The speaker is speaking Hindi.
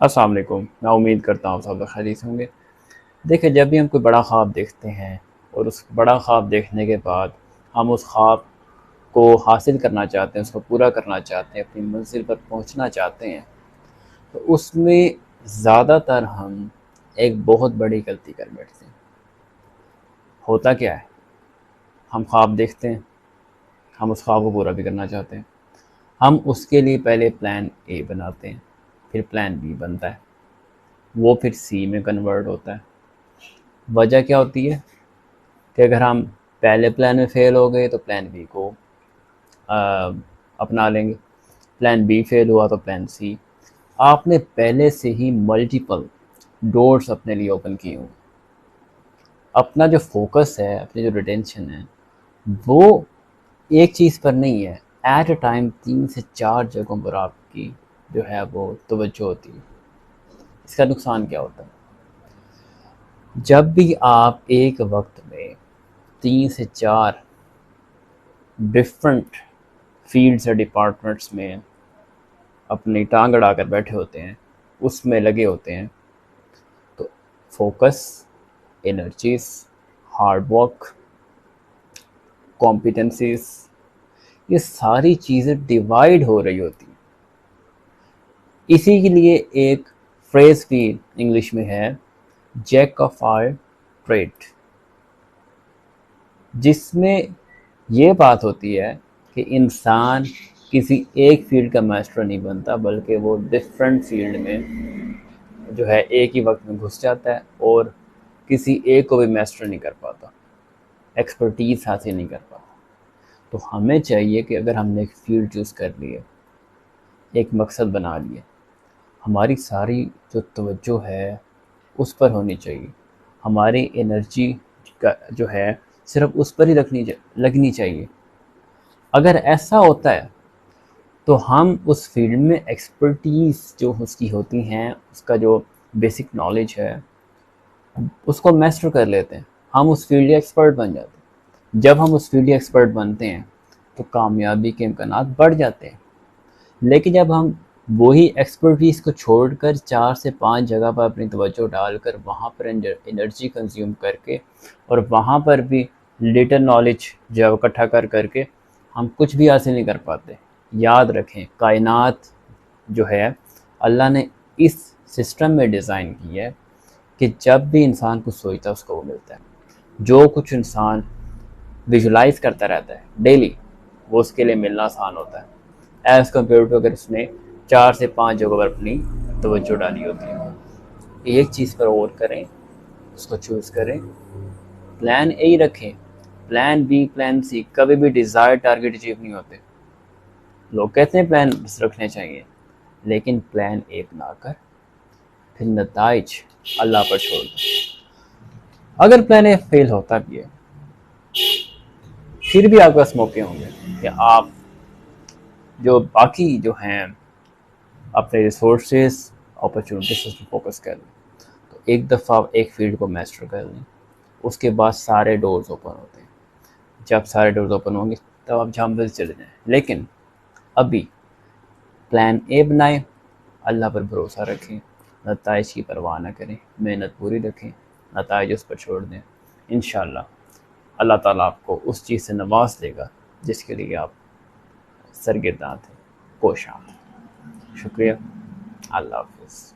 अस्सलाम वालेकुम। मैं उम्मीद करता हूँ सब लोग खैरियत से होंगे। देखिए, जब भी हम कोई बड़ा ख्वाब देखते हैं और उस बड़ा ख्वाब देखने के बाद हम उस ख्वाब को हासिल करना चाहते हैं, उसको पूरा करना चाहते हैं, अपनी मंजिल पर पहुँचना चाहते हैं, तो उसमें ज़्यादातर हम एक बहुत बड़ी गलती कर बैठते हैं। होता क्या है, हम ख्वाब देखते हैं, हम उस ख्वाब को पूरा भी करना चाहते हैं, हम उसके लिए पहले प्लान ए बनाते हैं, फिर प्लान बी बनता है, वो फिर सी में कन्वर्ट होता है। वजह क्या होती है कि अगर हम पहले प्लान में फ़ेल हो गए तो प्लान बी को अ, अपना लेंगे, प्लान बी फ़ेल हुआ तो प्लान सी। आपने पहले से ही मल्टीपल डोर्स अपने लिए ओपन किए हों। अपना जो फोकस है, अपनी जो रिटेंशन है, वो एक चीज़ पर नहीं है, एट अ टाइम 3 से 4 जगहों पर आपकी जो है वो तवज्जो होती है। इसका नुकसान क्या होता है? जब भी आप एक वक्त में 3 से 4 डिफरेंट फील्ड्स या डिपार्टमेंट्स में अपनी टांग अड़ाकर बैठे होते हैं, उसमें लगे होते हैं, तो focus, energies, hard work, competencies, ये सारी चीज़ें डिवाइड हो रही होती हैं। इसी के लिए एक फ्रेज भी इंग्लिश में है, जैक ऑफ ऑल ट्रेड, जिसमें ये बात होती है कि इंसान किसी एक फील्ड का मास्टर नहीं बनता, बल्कि वो डिफरेंट फील्ड में जो है एक ही वक्त में घुस जाता है और किसी एक को भी मास्टर नहीं कर पाता, एक्सपर्टीज हासिल नहीं कर पाता। तो हमें चाहिए कि अगर हमने एक फील्ड चूज़ कर ली है, एक मकसद बना लिया, हमारी सारी जो तवज्जो है उस पर होनी चाहिए। हमारी एनर्जी का जो है सिर्फ उस पर ही लगनी चाहिए। अगर ऐसा होता है तो हम उस फील्ड में एक्सपर्टीज़ जो उसकी होती हैं, उसका जो बेसिक नॉलेज है, उसको मास्टर कर लेते हैं। हम उस फील्ड के एक्सपर्ट बन जाते हैं। जब हम उस फील्ड के एक्सपर्ट बनते हैं तो कामयाबी के इम्कानात बढ़ जाते हैं। लेकिन जब हम वही एक्सपर्टीज़ को छोड़कर 4 से 5 जगह पर अपनी तवज्जो डालकर वहाँ पर एनर्जी कंज्यूम करके और वहाँ पर भी लिटिल नॉलेज जो इकट्ठा कर करके हम कुछ भी हासिल नहीं कर पाते। याद रखें, कायनात जो है अल्लाह ने इस सिस्टम में डिज़ाइन की है कि जब भी इंसान कुछ सोचता है उसको वो मिलता है। जो कुछ इंसान विजुलाइज करता रहता है डेली, वो उसके लिए मिलना आसान होता है एज़ कम्पेयर टू अगर उसने 4 से 5 जगहों पर अपनी तवज्जो डाली होती है। एक चीज़ पर गौर करें, उसको चूज़ करें, प्लान ए ही रखें। प्लान बी, प्लान सी कभी भी डिज़ायर टारगेट अचीव नहीं होते। लोग कहते हैं प्लान रखने चाहिए, लेकिन प्लान ए बनाकर फिर नताइज अल्लाह पर छोड़ दो। अगर प्लान ए फेल होता भी है, फिर भी आपके पास मौके होंगे कि आप जो बाकी जो हैं अपने रिसोर्सेज, अपॉर्चुनिटीज पर फोकस कर लें। तो एक दफ़ा आप एक फील्ड को मास्टर कर लें, उसके बाद सारे डोर्स ओपन होते हैं। जब सारे डोर्स ओपन होंगे तब आप जहाँ मर्जी चले जाएँ। लेकिन अभी प्लान ए बनाएं, अल्लाह पर भरोसा रखें, नताइज की परवाह ना करें, मेहनत पूरी रखें, नताइज उस पर छोड़ दें। इंशाअल्लाह अल्लाह ताला आपको उस चीज़ से नवाज देगा जिसके लिए आप सरगर्दा थे, कोशां थे। शुक्रिया। अल्लाह हाफ़िज़।